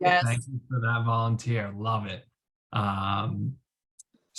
Thank Yes. you for that volunteer. Love it. Um,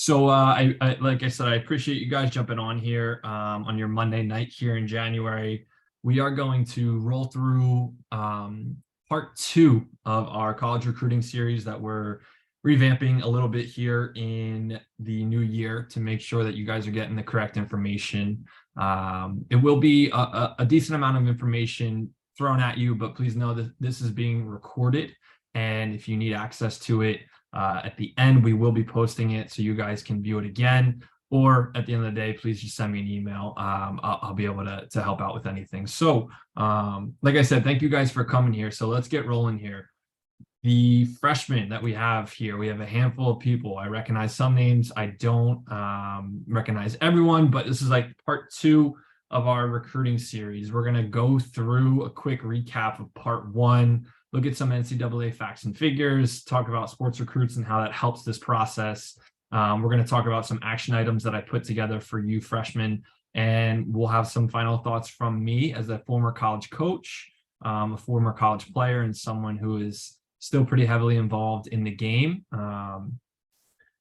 I like I said, I appreciate you guys jumping on here on your Monday night here in January. We are going to roll through part two of our college recruiting series that we're revamping a little bit here in the new year to make sure that you guys are getting the correct information. It will be a decent amount of information thrown at you, but please know that this is being recorded. And if you need access to it, at the end, we will be posting it so you guys can view it again. Or at the end of the day, please just send me an email. I'll be able to help out with anything. So, like I said, thank you guys for coming here. So let's get rolling here. The freshmen that we have here, we have a handful of people. I recognize some names. I don't recognize everyone, but this is like part two of our recruiting series. We're going to go through a quick recap of part one, look at some NCAA facts and figures, talk about sports recruits and how that helps this process. We're going to talk about some action items that I put together for you freshmen, and we'll have some final thoughts from me as a former college coach, a former college player, and someone who is still pretty heavily involved in the game.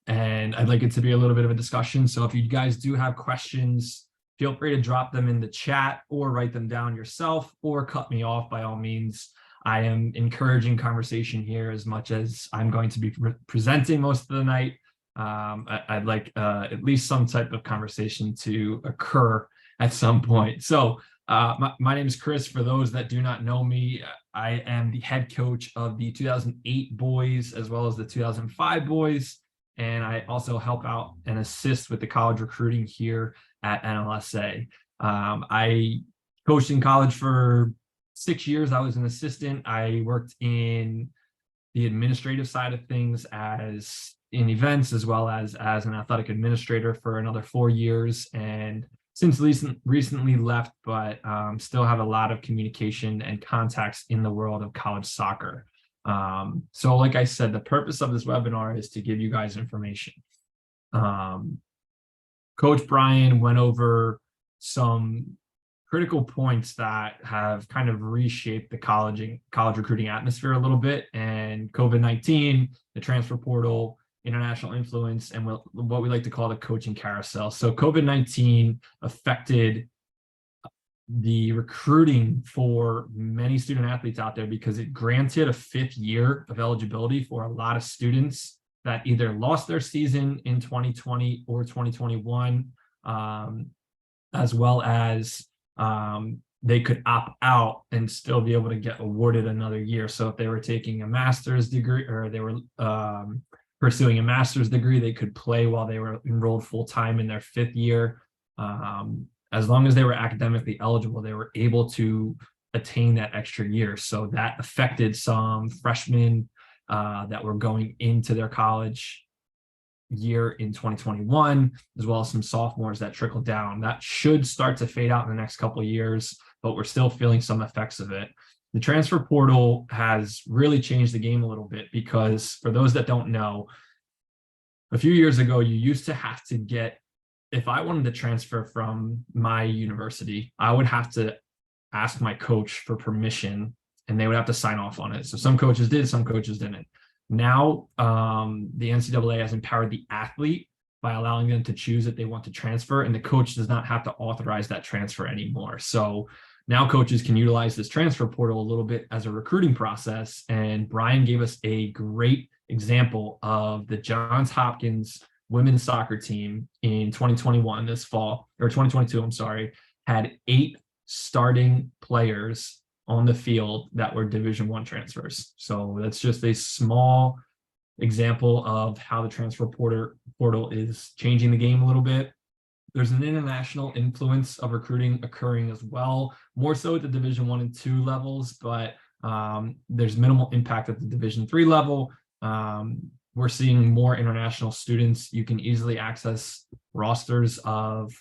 And I'd like it to be a little bit of a discussion. So if you guys do have questions, feel free to drop them in the chat or write them down yourself or cut me off by all means. I am encouraging conversation here as much as I'm going to be presenting most of the night. I'd like at least some type of conversation to occur at some point. So my name is Chris. For those that do not know me, I am the head coach of the 2008 boys as well as the 2005 boys. And I also help out and assist with the college recruiting here at NLSA. I coached in college for 6 years. I was an assistant. I worked in the administrative side of things as in events as well as an athletic administrator for another 4 years. And since recently left, but still have a lot of communication and contacts in the world of college soccer. So like I said, the purpose of this webinar is to give you guys information. Coach Brian went over some critical points that have kind of reshaped the college recruiting atmosphere a little bit, and COVID-19, the transfer portal, international influence, and what we like to call the coaching carousel. So COVID-19 affected the recruiting for many student athletes out there because it granted a 5th year of eligibility for a lot of students that either lost their season in 2020 or 2021, as well as they could opt out and still be able to get awarded another year. So if they were taking a master's degree or they were pursuing a master's degree, they could play while they were enrolled full-time in their 5th year. As long as they were academically eligible, they were able to attain that extra year. So that affected some freshmen that were going into their college year in 2021, as well as some sophomores that trickled down. That should start to fade out in the next couple of years, but we're still feeling some effects of it. The transfer portal has really changed the game a little bit because for those that don't know, a few years ago, you used to have to get, if I wanted to transfer from my university, I would have to ask my coach for permission and they would have to sign off on it. So some coaches did, some coaches didn't. Now, the NCAA has empowered the athlete by allowing them to choose if they want to transfer, and the coach does not have to authorize that transfer anymore. So now coaches can utilize this transfer portal a little bit as a recruiting process. And Brian gave us a great example of the Johns Hopkins women's soccer team in 2021 this fall, or 2022, I'm sorry, had 8 starting players on the field that were Division I transfers. So that's just a small example of how the transfer portal is changing the game a little bit. There's an international influence of recruiting occurring as well, more so at the Division I and II levels, but there's minimal impact at the Division III level. We're seeing more international students. You can easily access rosters of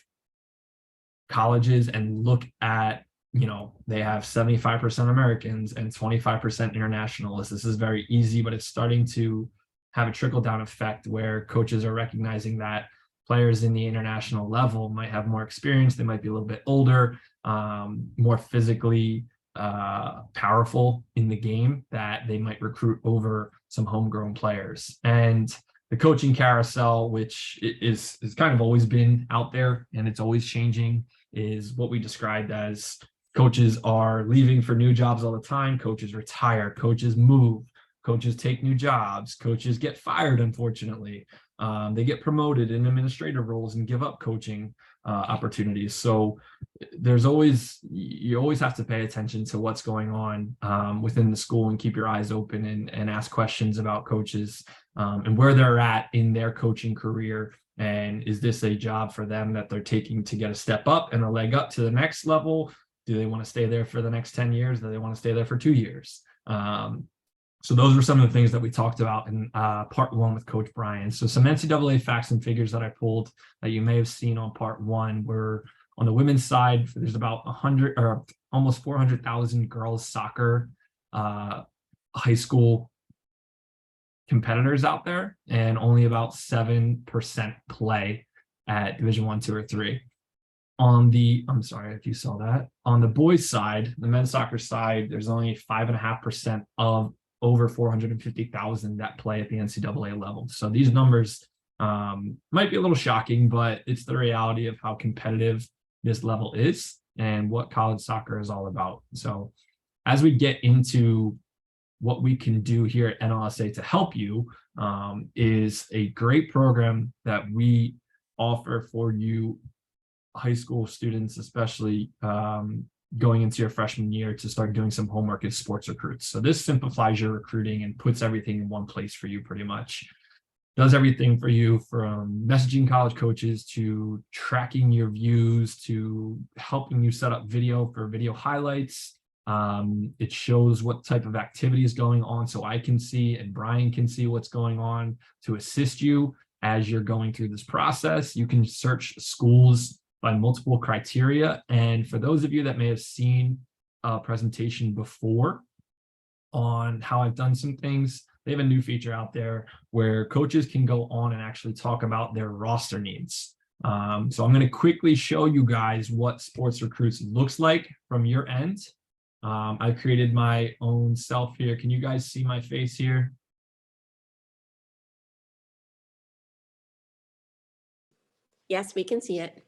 colleges and look at, you know, they have 75% Americans and 25% internationalists. This is very easy, but it's starting to have a trickle-down effect where coaches are recognizing that players in the international level might have more experience. They might be a little bit older, more physically powerful in the game that they might recruit over some homegrown players. And the coaching carousel, which is kind of always been out there and it's always changing, is what we described as coaches are leaving for new jobs all the time. Coaches retire, coaches move, coaches take new jobs, coaches get fired, unfortunately. They get promoted in administrative roles and give up coaching opportunities. So you always have to pay attention to what's going on within the school and keep your eyes open and ask questions about coaches and where they're at in their coaching career. And is this a job for them that they're taking to get a step up and a leg up to the next level? Do they want to stay there for the next 10 years? Do they want to stay there for 2 years? So those were some of the things that we talked about in part one with Coach Brian. So some NCAA facts and figures that I pulled that you may have seen on part one were on the women's side, there's about 100 or almost 400,000 girls soccer high school competitors out there, and only about 7% play at Division 1, 2, or 3. I'm sorry if you saw that. On the boys' side, the men's soccer side, there's only 5.5% of over 450,000 that play at the NCAA level. So these numbers might be a little shocking, but it's the reality of how competitive this level is and what college soccer is all about. So as we get into what we can do here at NLSA to help you is a great program that we offer for you high school students, especially going into your freshman year, to start doing some homework as sports recruits. So this simplifies your recruiting and puts everything in one place for you pretty much. Does everything for you from messaging college coaches to tracking your views to helping you set up video for video highlights. It shows what type of activity is going on so I can see and Brian can see what's going on to assist you as you're going through this process. You can search schools by multiple criteria. And for those of you that may have seen a presentation before on how I've done some things, they have a new feature out there where coaches can go on and actually talk about their roster needs. So I'm going to quickly show you guys what Sports Recruits looks like from your end. I've created my own self here. Can you guys see my face here? Yes, we can see it.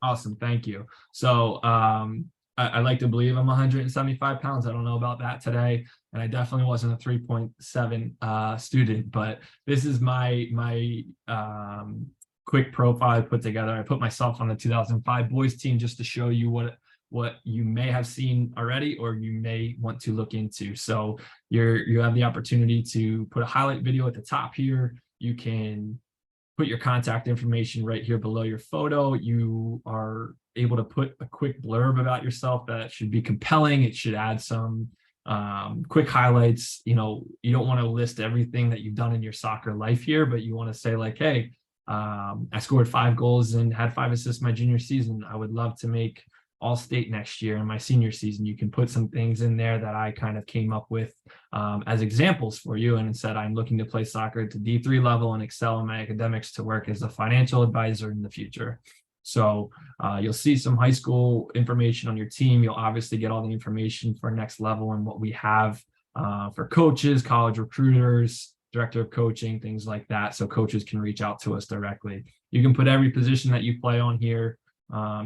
Awesome. Thank you. So I like to believe I'm 175 pounds. I don't know about that today. And I definitely wasn't a 3.7 student, but this is my quick profile I put together. I put myself on the 2005 boys team just to show you what you may have seen already or you may want to look into. So you have the opportunity to put a highlight video at the top here. You can put your contact information right here below your photo. You are able to put a quick blurb about yourself that should be compelling. It should add some quick highlights. You know, you don't want to list everything that you've done in your soccer life here, but you want to say like, hey, I scored 5 goals and had 5 assists my junior season. I would love to make All-State next year in my senior season. You can put some things in there that I kind of came up with as examples for you, and said I'm looking to play soccer at the D3 level and excel in my academics to work as a financial advisor in the future. So you'll see some high school information on your team. You'll obviously get all the information for next level and what we have for coaches, college recruiters, director of coaching, things like that, so coaches can reach out to us directly. You can put every position that you play on here,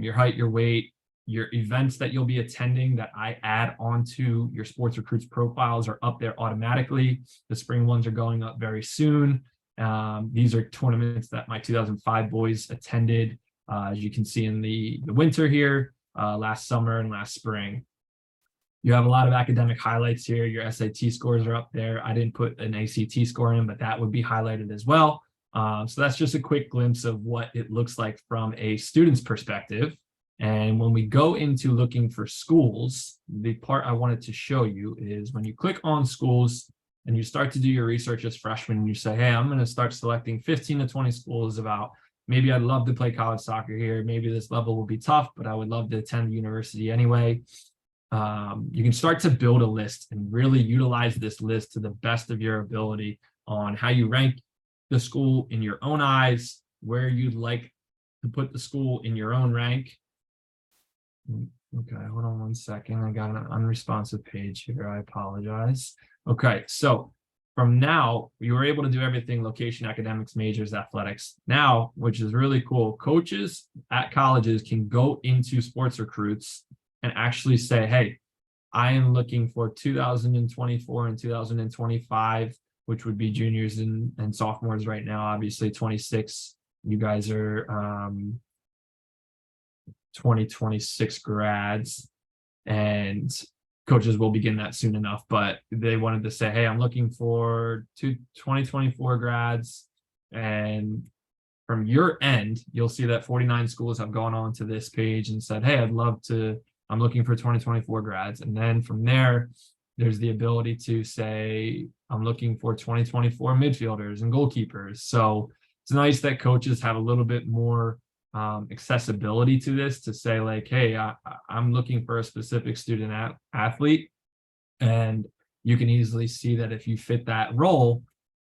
your height, your weight, your events that you'll be attending that I add onto your Sports Recruits profiles are up there automatically. The spring ones are going up very soon. These are tournaments that my 2005 boys attended, as you can see in the winter here, last summer and last spring. You have a lot of academic highlights here. Your SAT scores are up there. I didn't put an ACT score in, but that would be highlighted as well. So that's just a quick glimpse of what it looks like from a student's perspective. And when we go into looking for schools, the part I wanted to show you is when you click on schools and you start to do your research as freshmen, and you say, hey, I'm going to start selecting 15 to 20 schools about maybe I'd love to play college soccer here. Maybe this level will be tough, but I would love to attend the university anyway. You can start to build a list and really utilize this list to the best of your ability on how you rank the school in your own eyes, where you'd like to put the school in your own rank. Okay, hold on one second. I got an unresponsive page here. I apologize. Okay, so from now, you were able to do everything: location, academics, majors, athletics. Now, which is really cool, coaches at colleges can go into sports recruits and actually say, hey, I am looking for 2024 and 2025, which would be juniors and sophomores right now. Obviously, 26, you guys are 2026 grads, and coaches will begin that soon enough. But they wanted to say, hey, I'm looking for 2024 grads. And from your end, you'll see that 49 schools have gone on to this page and said, hey, I'm looking for 2024 grads. And then from there, there's the ability to say, I'm looking for 2024 midfielders and goalkeepers. So it's nice that coaches have a little bit more accessibility to this, to say like, hey, I'm looking for a specific student athlete. And you can easily see that if you fit that role,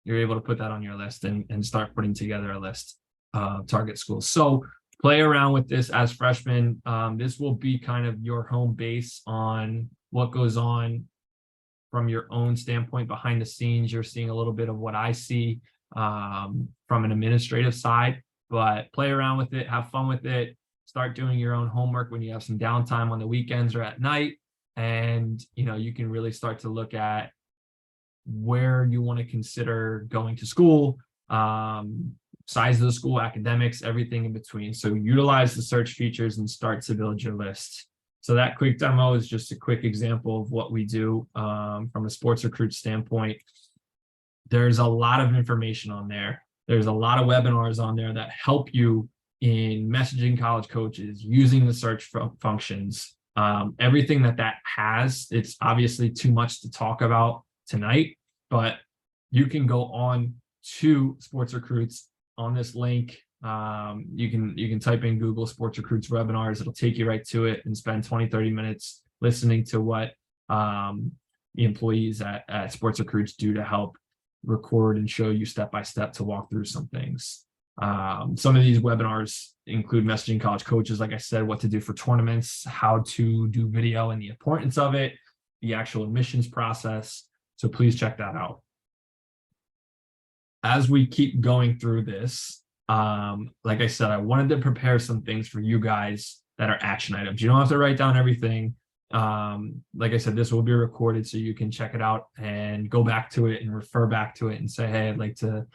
you're able to put that on your list and start putting together a list of target schools. So play around with this as freshmen. This will be kind of your home base on what goes on from your own standpoint behind the scenes. You're seeing a little bit of what I see from an administrative side, but play around with it, have fun with it, start doing your own homework when you have some downtime on the weekends or at night. And, you can really start to look at where you want to consider going to school, size of the school, academics, everything in between. So utilize the search features and start to build your list. So that quick demo is just a quick example of what we do from a sports recruit standpoint. There's a lot of information on there. There's a lot of webinars on there that help you in messaging college coaches, using the search functions, everything that has. It's obviously too much to talk about tonight, but you can go on to sports recruits on this link. You can type in Google sports recruits webinars. It'll take you right to it and spend 20-30 minutes listening to what the employees at sports recruits do to help record and show you step-by-step to walk through some things. Some of these webinars include messaging college coaches, like I said, what to do for tournaments, how to do video and the importance of it, the actual admissions process. So please check that out. As we keep going through this, like I said, I wanted to prepare some things for you guys that are action items. You don't have to write down everything. Like I said, this will be recorded so you can check it out and go back to it and refer back to it and say, hey, I'd like to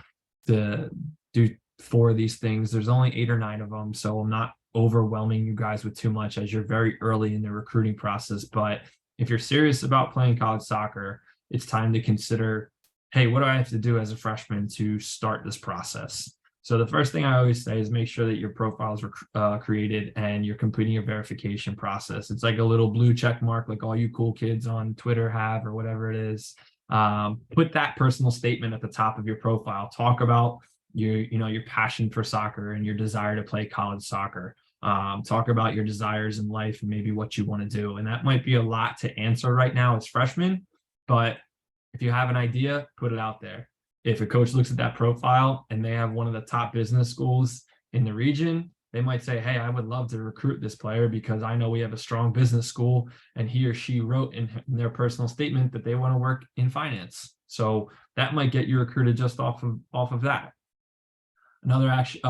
do 4 of these things. There's only 8 or 9 of them, so I'm not overwhelming you guys with too much as you're very early in the recruiting process. But if you're serious about playing college soccer, it's time to consider, hey, what do I have to do as a freshman to start this process? So the first thing I always say is make sure that your profiles are created and you're completing your verification process. It's like a little blue check mark, like all you cool kids on Twitter have, or whatever it is. Put that personal statement at the top of your profile. Talk about your passion for soccer and your desire to play college soccer. Talk about your desires in life and maybe what you want to do. And that might be a lot to answer right now as freshmen, but if you have an idea, put it out there. If a coach looks at that profile and they have one of the top business schools in the region, they might say, hey, I would love to recruit this player because I know we have a strong business school, and he or she wrote in their personal statement that they want to work in finance. So that might get you recruited just off of that. Another action,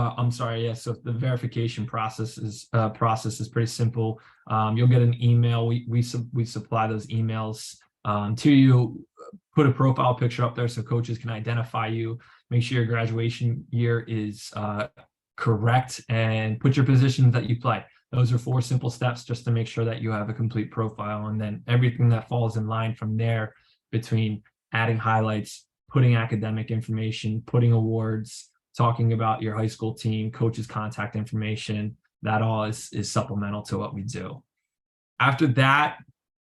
so the verification process is pretty simple. You'll get an email. We supply those emails to you. Put a profile picture up there so coaches can identify you. Make sure your graduation year is correct, and put your positions that you play. Those are 4 simple steps just to make sure that you have a complete profile, and then everything that falls in line from there, between adding highlights, putting academic information, putting awards, talking about your high school team, coaches' contact information, that all is supplemental to what we do. After that,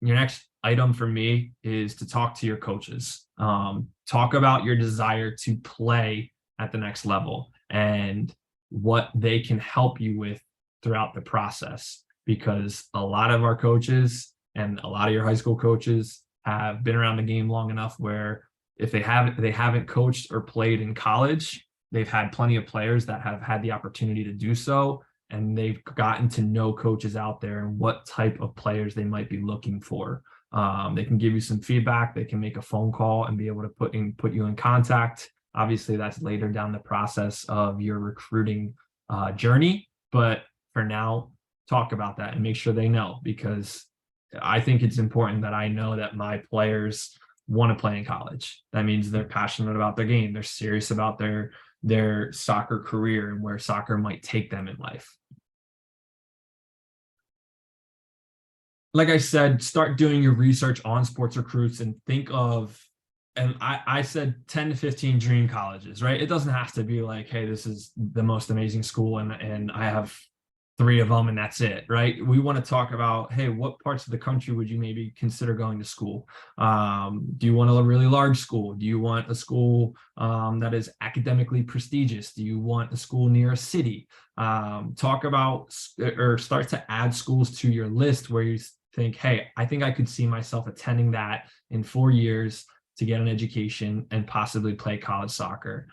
your next item for me is to talk to your coaches. Talk about your desire to play at the next level and what they can help you with throughout the process, because a lot of our coaches and a lot of your high school coaches have been around the game long enough where if they haven't coached or played in college, they've had plenty of players that have had the opportunity to do so, and they've gotten to know coaches out there and what type of players they might be looking for. They can give you some feedback. They can make a phone call and be able to put you in contact. Obviously, that's later down the process of your recruiting journey. But for now, talk about that and make sure they know, because I think it's important that I know that my players want to play in college. That means they're passionate about their game. They're serious about their soccer career and where soccer might take them in life. Like I said, start doing your research on sports recruits and think of, and I said 10 to 15 dream colleges, right? It doesn't have to be like, hey, this is the most amazing school and I have 3 of them and that's it, right? We want to talk about, hey, what parts of the country would you maybe consider going to school? Do you want a really large school? Do you want a school that is academically prestigious? Do you want a school near a city? Talk about or start to add schools to your list where you think, hey, I think I could see myself attending that in 4 years to get an education and possibly play college soccer.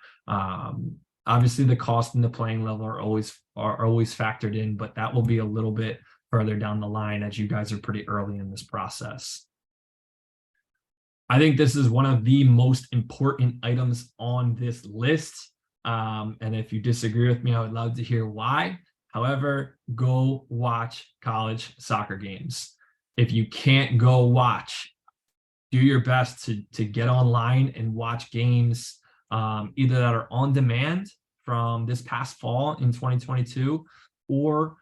Obviously, the cost and the playing level are always factored in, but that will be a little bit further down the line as you guys are pretty early in this process. I think this is one of the most important items on this list. And if you disagree with me, I would love to hear why. However, go watch college soccer games. If you can't go watch, do your best to get online and watch games either that are on demand from this past fall in 2022 or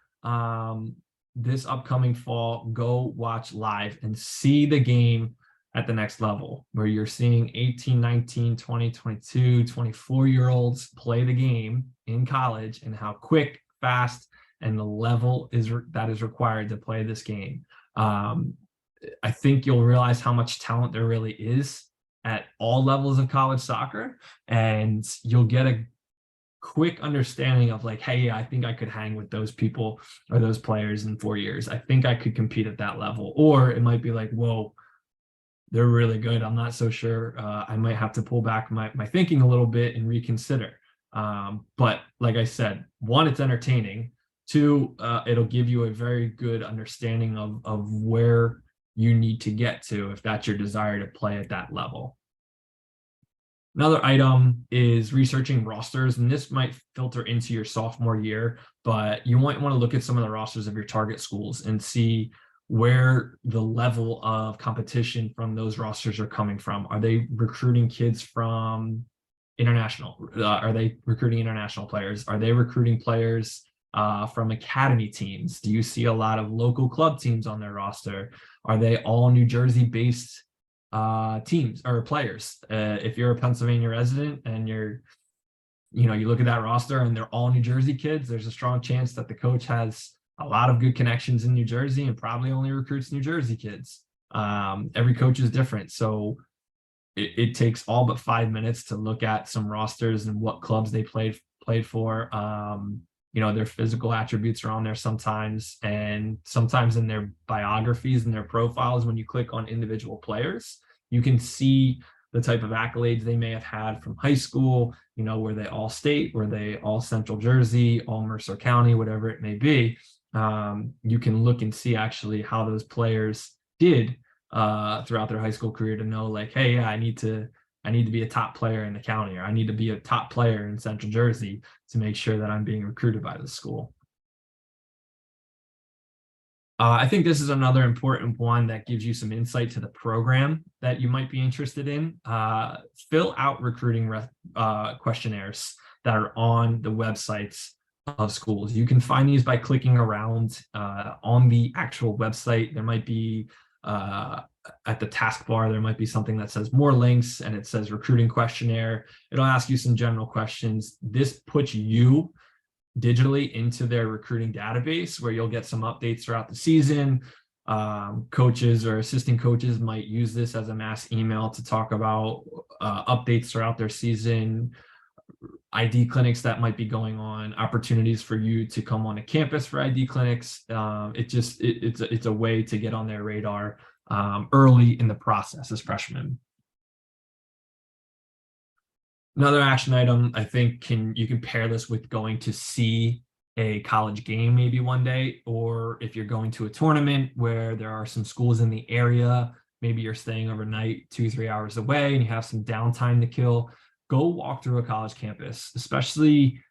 this upcoming fall. Go watch live and see the game at the next level, where you're seeing 18, 19, 20, 22, 24-year-olds play the game in college and how quick, fast, and the level that is required to play this game. I think you'll realize how much talent there really is at all levels of college soccer, and you'll get a quick understanding of like, hey, I think I could hang with those people or those players in 4 years. I think I could compete at that level. Or it might be like, whoa, they're really good. I'm not so sure. I might have to pull back my thinking a little bit and reconsider. But like I said, 1, it's entertaining. 2, it'll give you a very good understanding of where you need to get to if that's your desire to play at that level. Another item is researching rosters, and this might filter into your sophomore year, but you might want to look at some of the rosters of your target schools and see where the level of competition from those rosters are coming from. Are they recruiting kids from international? Are they recruiting international players? Are they recruiting players from academy teams? Do you see a lot of local club teams on their roster? Are they all New Jersey based teams or players? If you're a Pennsylvania resident and you look at that roster and they're all New Jersey kids, there's a strong chance that the coach has a lot of good connections in New Jersey and probably only recruits New Jersey kids. Every coach is different, so it takes all but 5 minutes to look at some rosters and what clubs they played for. Their physical attributes are on there sometimes, and sometimes in their biographies and their profiles, when you click on individual players, you can see the type of accolades they may have had from high school. Were they all state? Were they all Central Jersey, all Mercer County, whatever it may be? You can look and see actually how those players did throughout their high school career to know, like, hey, yeah, I need to be a top player in the county, or I need to be a top player in Central Jersey to make sure that I'm being recruited by the school. I think this is another important one that gives you some insight to the program that you might be interested in. Fill out recruiting questionnaires that are on the websites of schools. You can find these by clicking around on the actual website. There might be at the taskbar, there might be something that says more links and it says recruiting questionnaire. It'll ask you some general questions. This puts you digitally into their recruiting database where you'll get some updates throughout the season. Coaches or assistant coaches might use this as a mass email to talk about updates throughout their season, ID clinics that might be going on, opportunities for you to come on a campus for ID clinics. It's a way to get on their radar early in the process as freshmen. Another action item, I think, you can pair this with going to see a college game maybe one day, or if you're going to a tournament where there are some schools in the area, maybe you're staying overnight 2, 3 hours away and you have some downtime to kill, go walk through a college campus, especially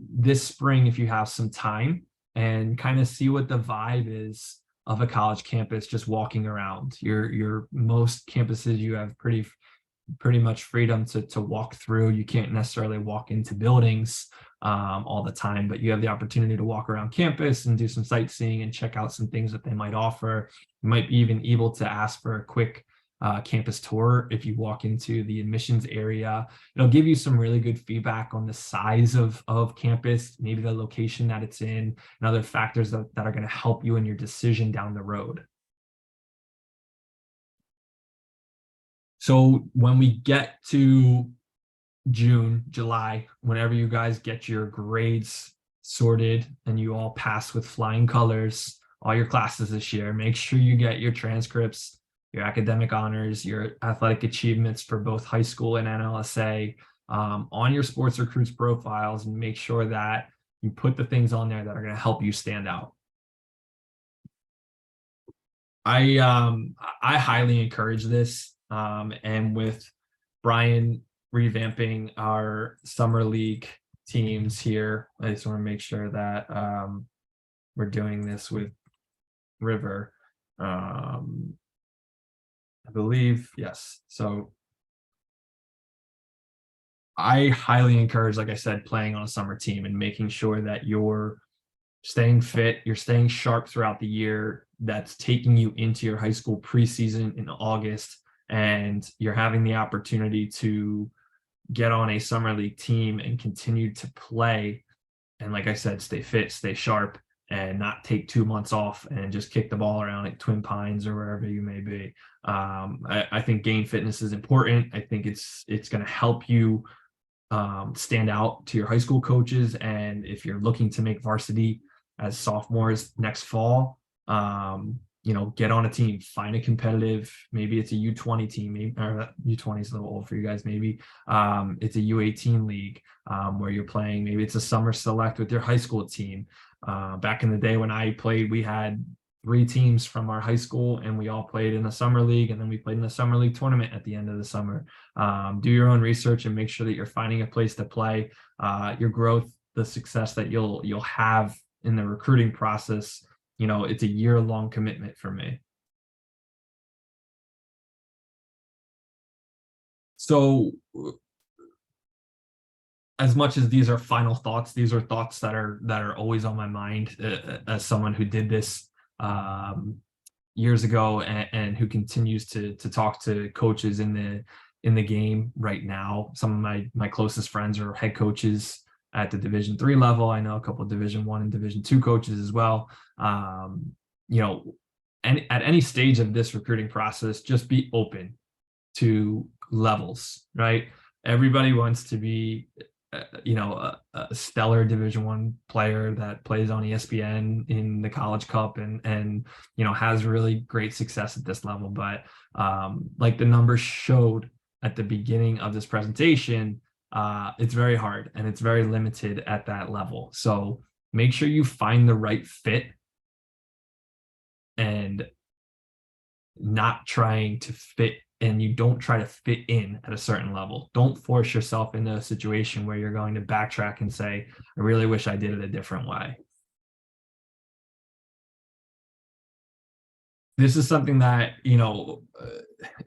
this spring if you have some time, and kind of see what the vibe is of a college campus just walking around. Your most campuses you have pretty much freedom to walk through. You can't necessarily walk into buildings all the time, but you have the opportunity to walk around campus and do some sightseeing and check out some things that they might offer. You might be even able to ask for a quick campus tour if you walk into the admissions area. It'll give you some really good feedback on the size of campus, maybe the location that it's in, and other factors that are going to help you in your decision down the road. So when we get to June, July, whenever you guys get your grades sorted and you all pass with flying colors, all your classes this year, make sure you get your transcripts, your academic honors, your athletic achievements for both high school and NLSA on your sports recruits profiles, and make sure that you put the things on there that are going to help you stand out. I highly encourage this. And with Brian revamping our summer league teams here, I just want to make sure that we're doing this with River. I believe, yes. So I highly encourage, like I said, playing on a summer team and making sure that you're staying fit, you're staying sharp throughout the year. That's taking you into your high school preseason in August, and you're having the opportunity to get on a summer league team and continue to play. And like I said, stay fit, stay sharp, and not take 2 months off and just kick the ball around at Twin Pines or wherever you may be. I think gain fitness is important. I think it's going to help you stand out to your high school coaches. And if you're looking to make varsity as sophomores next fall, get on a team, find a competitive, maybe it's a U20 team, maybe or U20 is a little old for you guys, maybe it's a U18 league where you're playing, maybe it's a summer select with your high school team. Back in the day when I played, we had 3 teams from our high school and we all played in a summer league, and then we played in a summer league tournament at the end of the summer. Do your own research and make sure that you're finding a place to play. Your growth, the success that you'll have in the recruiting process, it's a year-long commitment for me. So as much as these are final thoughts, these are thoughts that are always on my mind as someone who did this years ago and who continues to talk to coaches in the game right now. Some of my closest friends are head coaches at the Division III level. I know a couple of Division I and Division II coaches as well. And at any stage of this recruiting process, just be open to levels, right? Everybody wants to be a stellar Division I player that plays on ESPN in the College Cup and has really great success at this level. But like the numbers showed at the beginning of this presentation, it's very hard and it's very limited at that level. So make sure you find the right fit and not trying to fit, and you don't try to fit in at a certain level. Don't force yourself into a situation where you're going to backtrack and say, I really wish I did it a different way. This is something that,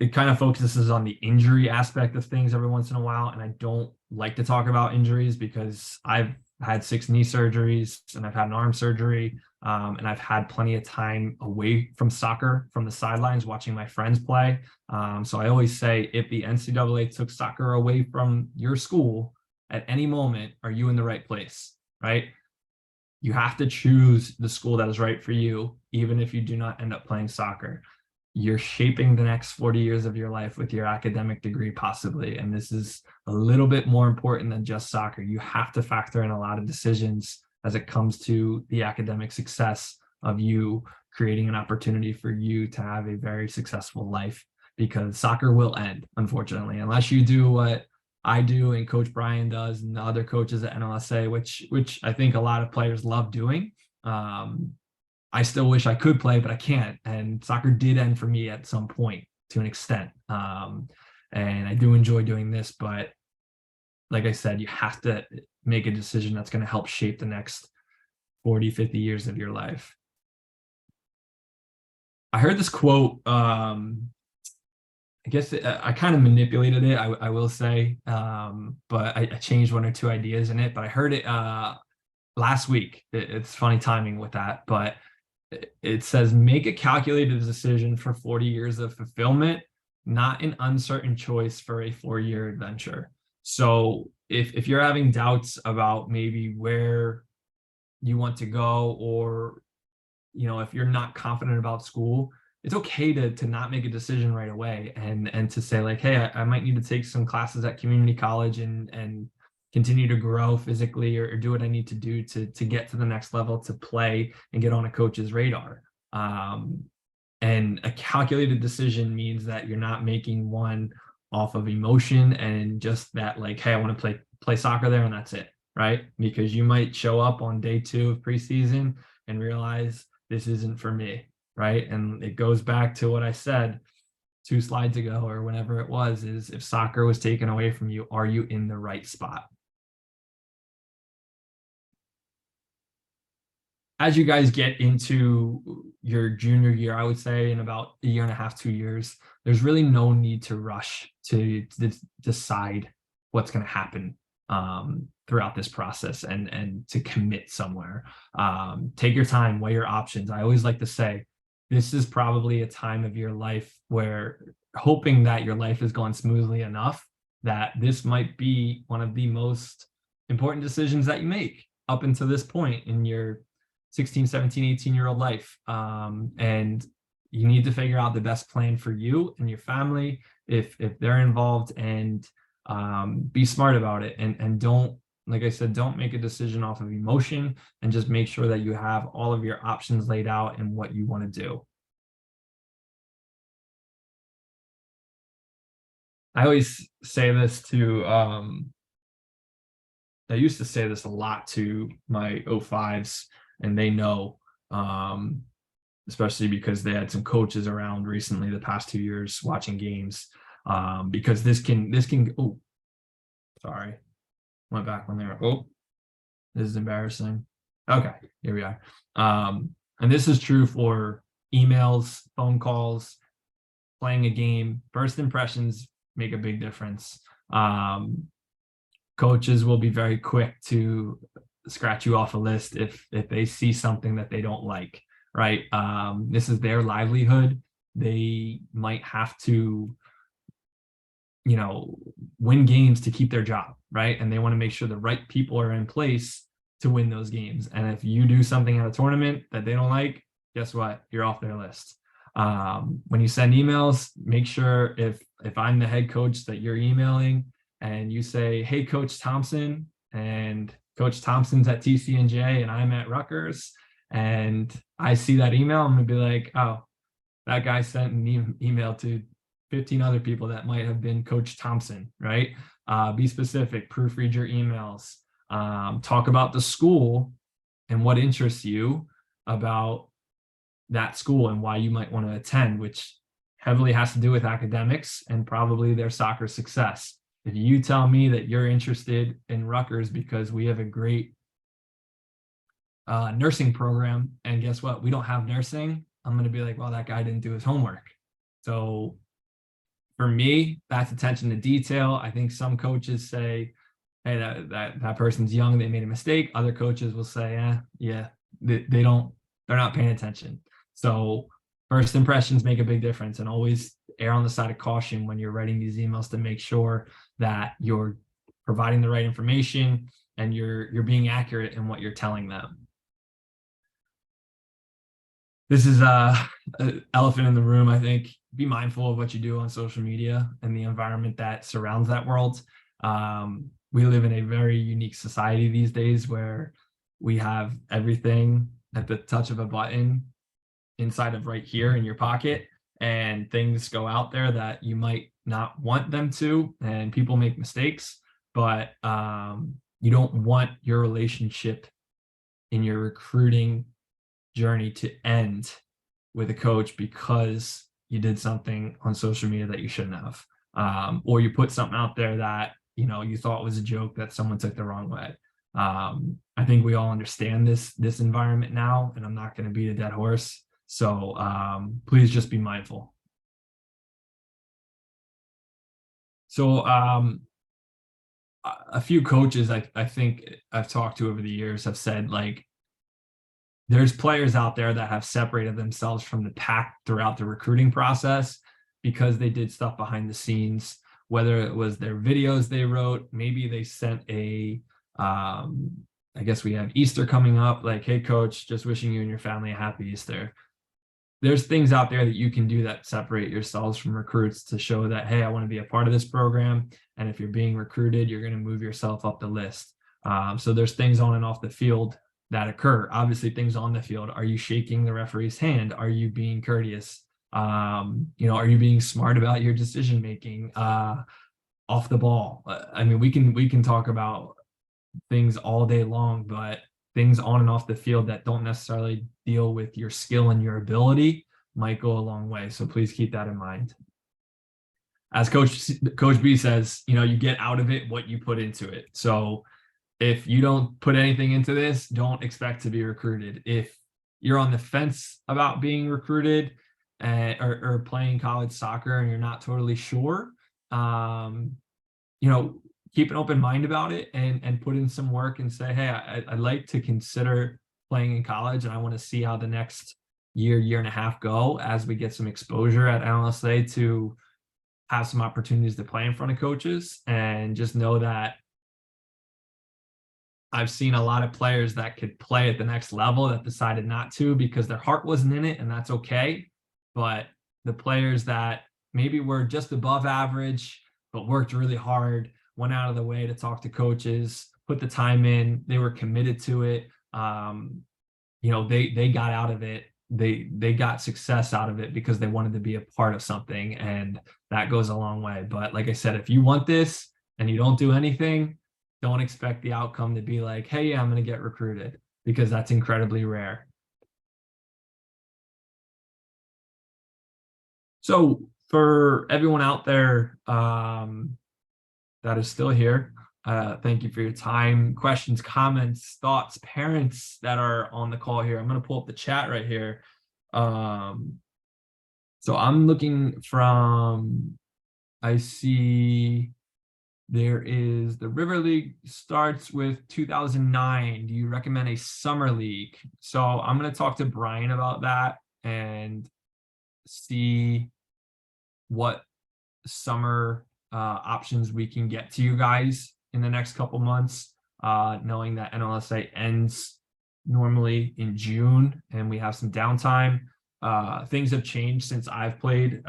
it kind of focuses on the injury aspect of things every once in a while. And I don't like to talk about injuries because I've had 6 knee surgeries and I've had an arm surgery. And I've had plenty of time away from soccer, from the sidelines, watching my friends play. So I always say, if the NCAA took soccer away from your school at any moment, are you in the right place, right? You have to choose the school that is right for you, even if you do not end up playing soccer. You're shaping the next 40 years of your life with your academic degree, possibly. And this is a little bit more important than just soccer. You have to factor in a lot of decisions as it comes to the academic success of you creating an opportunity for you to have a very successful life, because soccer will end, unfortunately, unless you do what I do and Coach Brian does and the other coaches at NLSA, which I think a lot of players love doing. I still wish I could play, but I can't. And soccer did end for me at some point to an extent. And I do enjoy doing this, but like I said, you have to make a decision that's going to help shape the next 40, 50 years of your life. I heard this quote. I guess I kind of manipulated it, I will say, but I changed one or two ideas in it. But I heard it last week. It's funny timing with that, but it says, make a calculated decision for 40 years of fulfillment, not an uncertain choice for a 4-year adventure. So if you're having doubts about maybe where you want to go, or if you're not confident about school, it's okay to not make a decision right away and to say like, hey, I might need to take some classes at community college and continue to grow physically, or do what I need to do to get to the next level, to play and get on a coach's radar. And a calculated decision means that you're not making one off of emotion and just that like, hey, I want to play soccer there and that's it, right? Because you might show up on day 2 of preseason and realize this isn't for me, right? And it goes back to what I said 2 slides ago or whenever it was, is if soccer was taken away from you, are you in the right spot? As you guys get into your junior year, I would say in about a year and a half, 2 years, there's really no need to rush to decide what's going to happen throughout this process and to commit somewhere. Take your time, weigh your options. I always like to say, this is probably a time of your life where, hoping that your life is going smoothly enough, that this might be one of the most important decisions that you make up until this point in your 16, 17, 18-year-old life. And you need to figure out the best plan for you and your family if they're involved, and be smart about it. And don't, like I said, don't make a decision off of emotion, and just make sure that you have all of your options laid out and what you want to do. I always say this to, I used to say this a lot to my 05s, and they know, especially because they had some coaches around recently the past 2 years watching games, because this can, oh, sorry, went back when they were, oh, this is embarrassing. Okay, here we are. And this is true for emails, phone calls, playing a game. First impressions make a big difference. Coaches will be very quick to scratch you off a list if they see something that they don't like, right? This is their livelihood. They might have to, win games to keep their job, right? And they want to make sure the right people are in place to win those games. And if you do something at a tournament that they don't like, guess what? You're off their list. When you send emails, make sure if I'm the head coach that you're emailing, and you say, hey, Coach Thompson, and Coach Thompson's at TCNJ and I'm at Rutgers, and I see that email, I'm gonna be like, oh, that guy sent an email to 15 other people that might have been Coach Thompson, right? Be specific, proofread your emails, talk about the school and what interests you about that school and why you might want to attend, which heavily has to do with academics and probably their soccer success. If you tell me that you're interested in Rutgers because we have a great nursing program, and guess what? We don't have nursing. I'm going to be like, well, that guy didn't do his homework. So for me, that's attention to detail. I think some coaches say, hey, that person's young, they made a mistake. Other coaches will say, yeah, they're not paying attention. So first impressions make a big difference, and always err on the side of caution when you're writing these emails to make sure that you're providing the right information and you're being accurate in what you're telling them. This is an elephant in the room, I think. Be mindful of what you do on social media and the environment that surrounds that world. We live in a very unique society these days where we have everything at the touch of a button inside of right here in your pocket. and things go out there that you might not want them to, and people make mistakes, but you don't want your relationship in your recruiting journey to end with a coach because you did something on social media that you shouldn't have, or you put something out there that you thought was a joke that someone took the wrong way. I think we all understand this environment now, and I'm not going to beat a dead horse. So please just be mindful. So a few coaches I think I've talked to over the years have said, like, there's players out there that have separated themselves from the pack throughout the recruiting process because they did stuff behind the scenes, whether it was their videos they wrote, maybe they sent I guess we have Easter coming up, like, hey coach, just wishing you and your family a happy Easter. There's things out there that you can do that separate yourselves from recruits to show that, hey, I want to be a part of this program. And if you're being recruited, you're going to move yourself up the list. So there's things on and off the field that occur. Obviously, things on the field. Are you shaking the referee's hand? Are you being courteous? Are you being smart about your decision making off the ball? I mean, we can talk about things all day long, but things on and off the field that don't necessarily deal with your skill and your ability might go a long way. So please keep that in mind. As Coach B says, you get out of it what you put into it. So if you don't put anything into this, don't expect to be recruited. If you're on the fence about being recruited or playing college soccer and you're not totally sure, keep an open mind about it and put in some work and say, hey, I'd like to consider playing in college, and I want to see how the next year and a half go as we get some exposure at NLSA to have some opportunities to play in front of coaches. And just know that I've seen a lot of players that could play at the next level that decided not to because their heart wasn't in it, and that's okay. But the players that maybe were just above average but worked really hard, went out of the way to talk to coaches, put the time in, they were committed to it. They got out of it. They got success out of it because they wanted to be a part of something, and that goes a long way. But like I said, if you want this and you don't do anything, don't expect the outcome to be like, hey, I'm going to get recruited, because that's incredibly rare. So for everyone out there that is still here, thank you for your time, questions, comments, thoughts, parents that are on the call here. I'm going to pull up the chat right here. So I'm looking from, I see there is the River League starts with 2009. Do you recommend a summer league? So I'm going to talk to Brian about that and see what summer options we can get to you guys in the next couple months, knowing that NLSA ends normally in June and we have some downtime. Things have changed since I've played,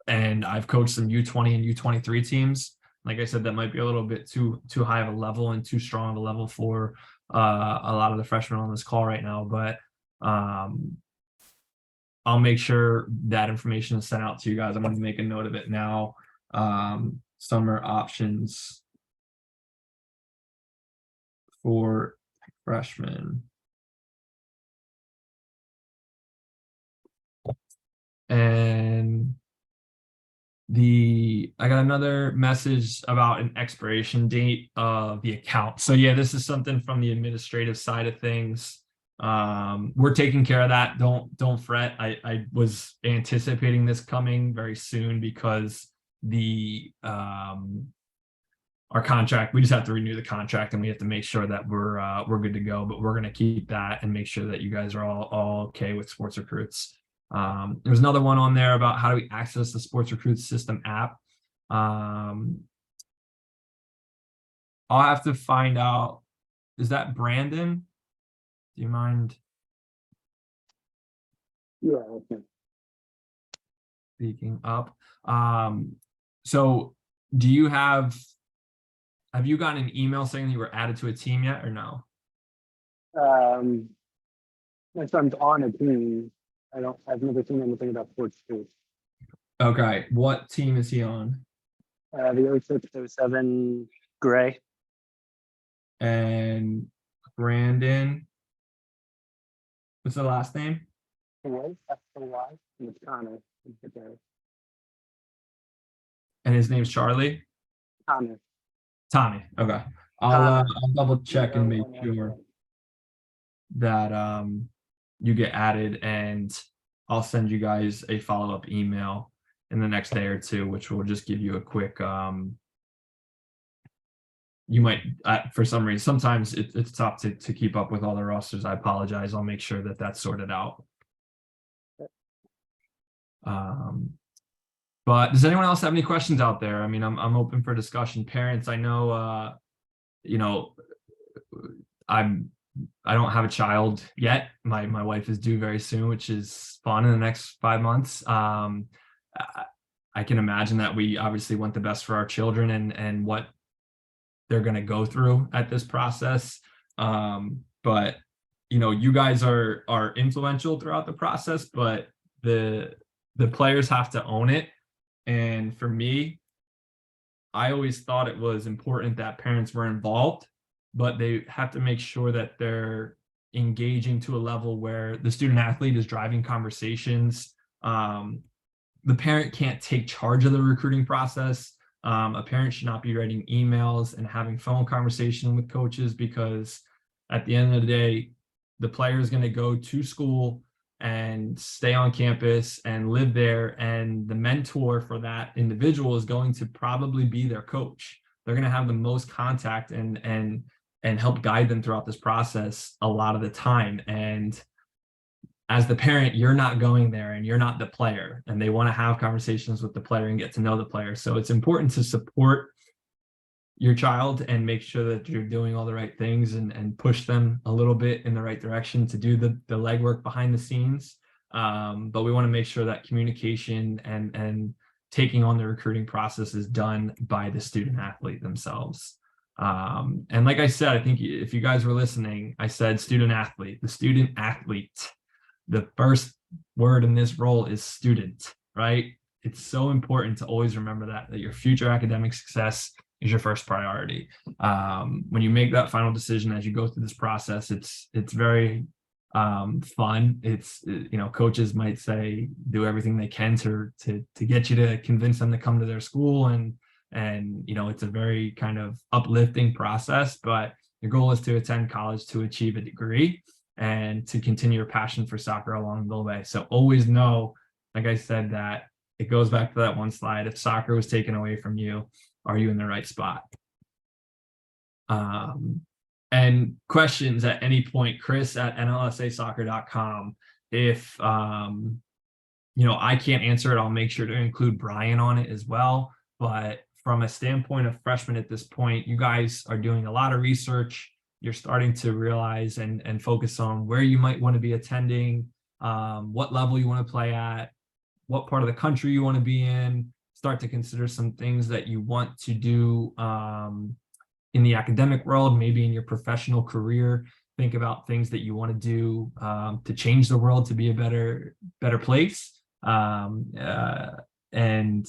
and I've coached some U20 and U23 teams. Like I said, that might be a little bit too high of a level and too strong of a level for a lot of the freshmen on this call right now, but I'll make sure that information is sent out to you guys. I'm going to make a note of it now. Summer options for freshmen. And I got another message about an expiration date of the account. So yeah, this is something from the administrative side of things. We're taking care of that. Don't fret. I was anticipating this coming very soon because our contract, we just have to renew the contract and we have to make sure that we're good to go, but we're going to keep that and make sure that you guys are all okay with sports recruits. There's another one on there about how do we access the sports recruit system app. I'll have to find out. Is that Brandon? Do you mind? Yeah, okay. Speaking up. So do you have you gotten an email saying that you were added to a team yet or no? My son's on a team. I've never seen anything about sports too. Okay, what team is he on? The 06-07 Gray. And Brandon, what's the last name? Gray, F-O-Y, and it's Connor. And his name's Charlie. Connor. Tommy. Okay. I'll double check and make sure that you get added, and I'll send you guys a follow-up email in the next day or two, which will just give you a quick you might for some reason sometimes it's tough to keep up with all the rosters. I apologize. I'll make sure that that's sorted out. But does anyone else have any questions out there? I mean, I'm open for discussion. Parents, I know you know, I don't have a child yet. My wife is due very soon, which is fun in the next 5 months. I can imagine that we obviously want the best for our children and what they're going to go through at this process. But you know, you guys are influential throughout the process, but the players have to own it. And for me, I always thought it was important that parents were involved, but they have to make sure that they're engaging to a level where the student athlete is driving conversations. The parent can't take charge of the recruiting process. A parent should not be writing emails and having phone conversation with coaches, because at the end of the day, the player is going to go to school and stay on campus and live there. And the mentor for that individual is going to probably be their coach. They're going to have the most contact and help guide them throughout this process a lot of the time. And as the parent, you're not going there and you're not the player, and they want to have conversations with the player and get to know the player. So it's important to support your child and make sure that you're doing all the right things and push them a little bit in the right direction to do the legwork behind the scenes. But we want to make sure that communication and taking on the recruiting process is done by the student athlete themselves. And like I said, I think if you guys were listening, I said student athlete. The student athlete, the first word in this role is student, right? It's so important to always remember that your future academic success is your first priority. When you make that final decision as you go through this process, it's very fun. It's, you know, coaches might say do everything they can to get you to convince them to come to their school, and you know, it's a very kind of uplifting process, but your goal is to attend college to achieve a degree and to continue your passion for soccer along the way. So always know, like I said, that it goes back to that one slide. If soccer was taken away from you, are you in the right spot? And questions at any point, Chris at nlsasoccer.com. If you know, I can't answer it, I'll make sure to include Brian on it as well. But from a standpoint of freshmen at this point, you guys are doing a lot of research. You're starting to realize and focus on where you might want to be attending, what level you want to play at, what part of the country you want to be in. Start to consider some things that you want to do in the academic world, maybe in your professional career. Think about things that you want to do to change the world to be a better place, and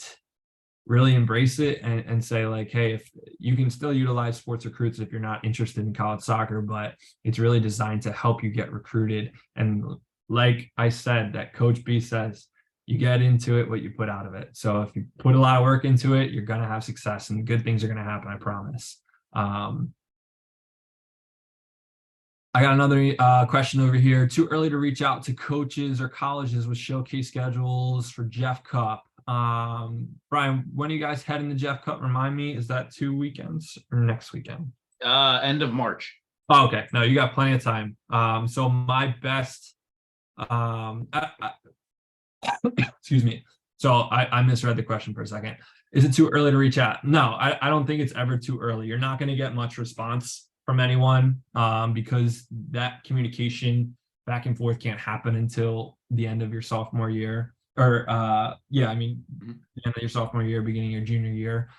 really embrace it and say, like, hey, if you can still utilize sports recruits if you're not interested in college soccer, but it's really designed to help you get recruited. And like I said, that Coach B says, you get into it what you put out of it. So if you put a lot of work into it, you're going to have success and good things are going to happen, I promise. I got another question over here. Too early to reach out to coaches or colleges with showcase schedules for Jeff Cup. Brian, when are you guys heading to Jeff Cup? Remind me, is that 2 weekends or next weekend? End of March. Oh, okay. No, you got plenty of time. So my best, excuse me. So I misread the question for a second. Is it too early to reach out? No, I don't think it's ever too early. You're not going to get much response from anyone because that communication back and forth can't happen until the end of your sophomore year. Or the end of your sophomore year, beginning of your junior year.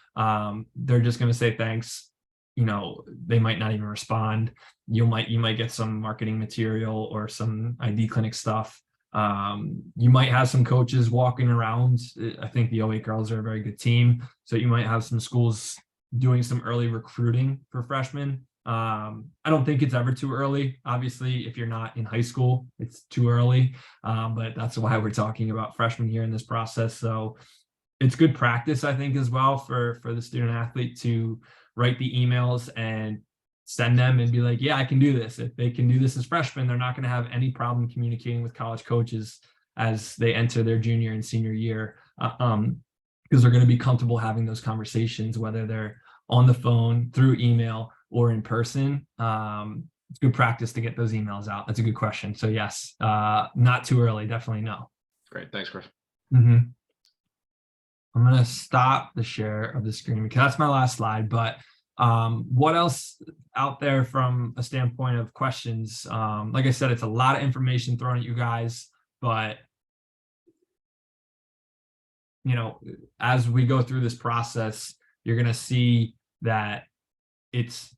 They're just going to say thanks. You know, they might not even respond. You might get some marketing material or some ID clinic stuff. You might have some coaches walking around. I think the 08 girls are a very good team. So you might have some schools doing some early recruiting for freshmen. I don't think it's ever too early. Obviously, if you're not in high school, it's too early. But that's why we're talking about freshmen here in this process. So it's good practice, I think, as well for the student athlete to write the emails and send them and be like, yeah, I can do this. If they can do this as freshmen, they're not going to have any problem communicating with college coaches as they enter their junior and senior year, because they're going to be comfortable having those conversations, whether they're on the phone, through email, or in person. It's good practice to get those emails out. That's a good question. So yes, not too early. Definitely no. Great. Thanks, Chris. Mm-hmm. I'm going to stop the share of the screen because that's my last slide. But what else out there from a standpoint of questions? Like I said, it's a lot of information thrown at you guys, but as we go through this process, you're going to see that it's,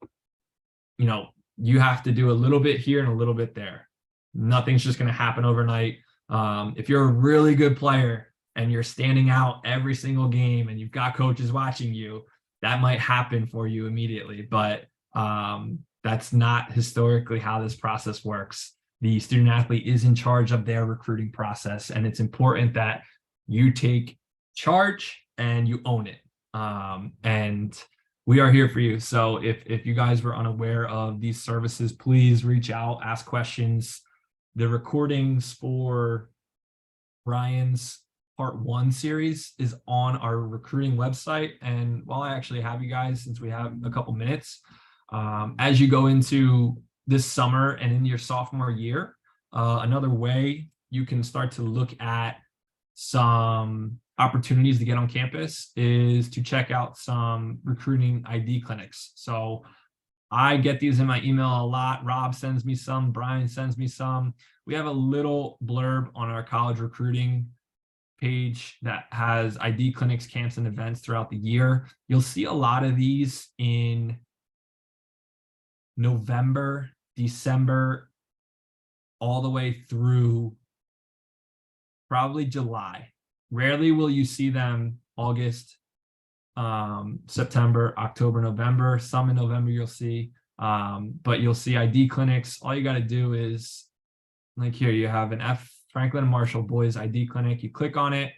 you have to do a little bit here and a little bit there. Nothing's just going to happen overnight. If you're a really good player and you're standing out every single game and you've got coaches watching you, that might happen for you immediately. But that's not historically how this process works. The student athlete is in charge of their recruiting process, and it's important that you take charge and you own it. And we are here for you. So if you guys were unaware of these services, please reach out, ask questions. The recordings for Brian's Part 1 series is on our recruiting website. And while I actually have you guys, since we have a couple minutes, as you go into this summer and in your sophomore year, another way you can start to look at some opportunities to get on campus is to check out some recruiting ID clinics. So I get these in my email a lot. Rob sends me some, Brian sends me some. We have a little blurb on our college recruiting page that has ID clinics, camps, and events throughout the year. You'll see a lot of these in November, December, all the way through probably July. Rarely will you see them August, September, October, November. Some in November you'll see, but you'll see ID clinics. All you got to do is, like here, you have an Franklin and Marshall Boys ID Clinic. You click on it.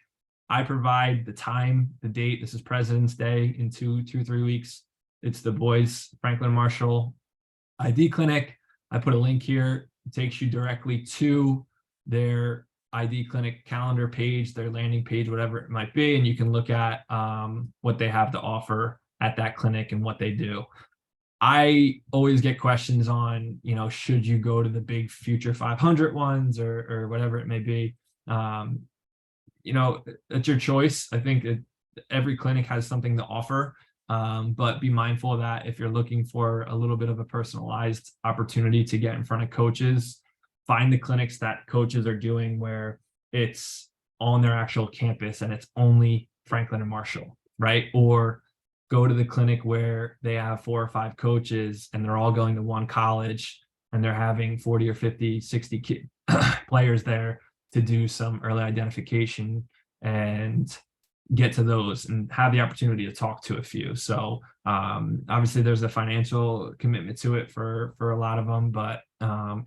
I provide the time, the date. This is President's Day in 3 weeks. It's the Boys Franklin and Marshall ID Clinic. I put a link here. It takes you directly to their ID Clinic calendar page, their landing page, whatever it might be, and you can look at what they have to offer at that clinic and what they do. I always get questions on, should you go to the big Future 500 ones or whatever it may be. It's your choice. I think every clinic has something to offer, but be mindful of that. If you're looking for a little bit of a personalized opportunity to get in front of coaches, find the clinics that coaches are doing where it's on their actual campus and it's only Franklin and Marshall, right? Or go to the clinic where they have 4 or 5 coaches and they're all going to one college and they're having 40 or 50, 60 players there to do some early identification and get to those and have the opportunity to talk to a few. So obviously there's a financial commitment to it for a lot of them, but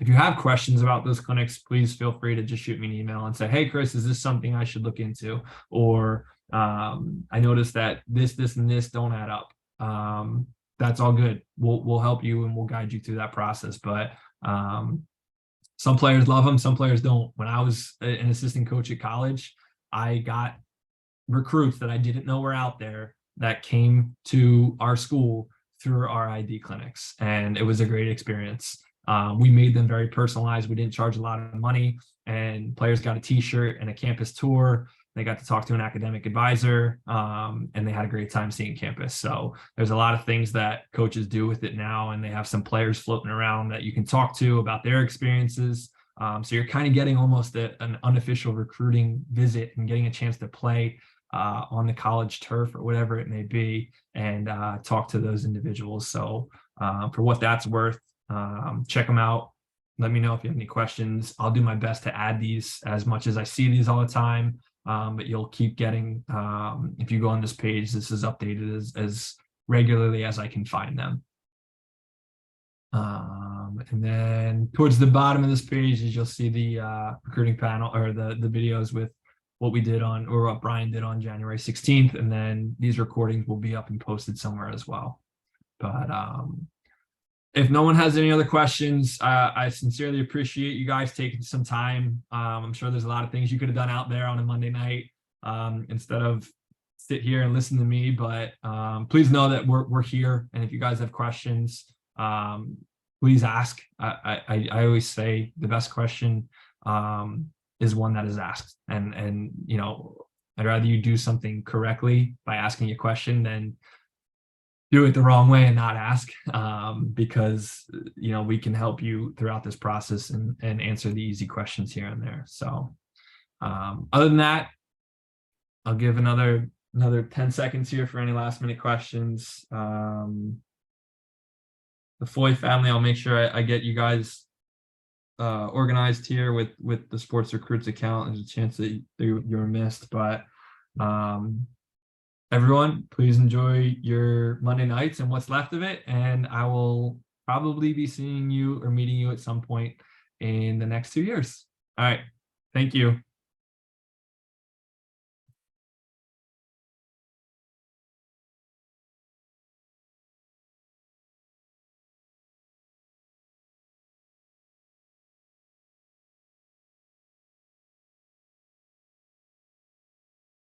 if you have questions about those clinics, please feel free to just shoot me an email and say, hey, Chris, is this something I should look into? Or I noticed that this, and this don't add up. That's all good. We'll help you and we'll guide you through that process. But some players love them, some players don't. When I was an assistant coach at college, I got recruits that I didn't know were out there that came to our school through our ID clinics, and it was a great experience. We made them very personalized. We didn't charge a lot of money, and players got a t-shirt and a campus tour. They got to talk to an academic advisor, and they had a great time seeing campus. So there's a lot of things that coaches do with it now, and they have some players floating around that you can talk to about their experiences. So you're kind of getting almost an unofficial recruiting visit and getting a chance to play on the college turf or whatever it may be, and talk to those individuals. So for what that's worth, check them out. let me know if you have any questions. I'll do my best to add these as much as I see these all the time. But you'll keep getting, if you go on this page, this is updated as regularly as I can find them. And then towards the bottom of this page is you'll see the recruiting panel, or the videos with what we did on, or what Brian did on January 16th. And then these recordings will be up and posted somewhere as well. But if no one has any other questions, I sincerely appreciate you guys taking some time. I'm sure there's a lot of things you could have done out there on a Monday night instead of sit here and listen to me. But please know that we're here. And if you guys have questions, please ask. I always say the best question is one that is asked. And you know, I'd rather you do something correctly by asking a question than do it the wrong way and not ask, because you know, we can help you throughout this process and answer the easy questions here and there. So other than that, I'll give another 10 seconds here for any last minute questions. The Foy family, I'll make sure I get you guys organized here with the Sports Recruits account. There's a chance that you were missed, but everyone, please enjoy your Monday nights and what's left of it. And I will probably be seeing you or meeting you at some point in the next 2 years. All right. Thank you.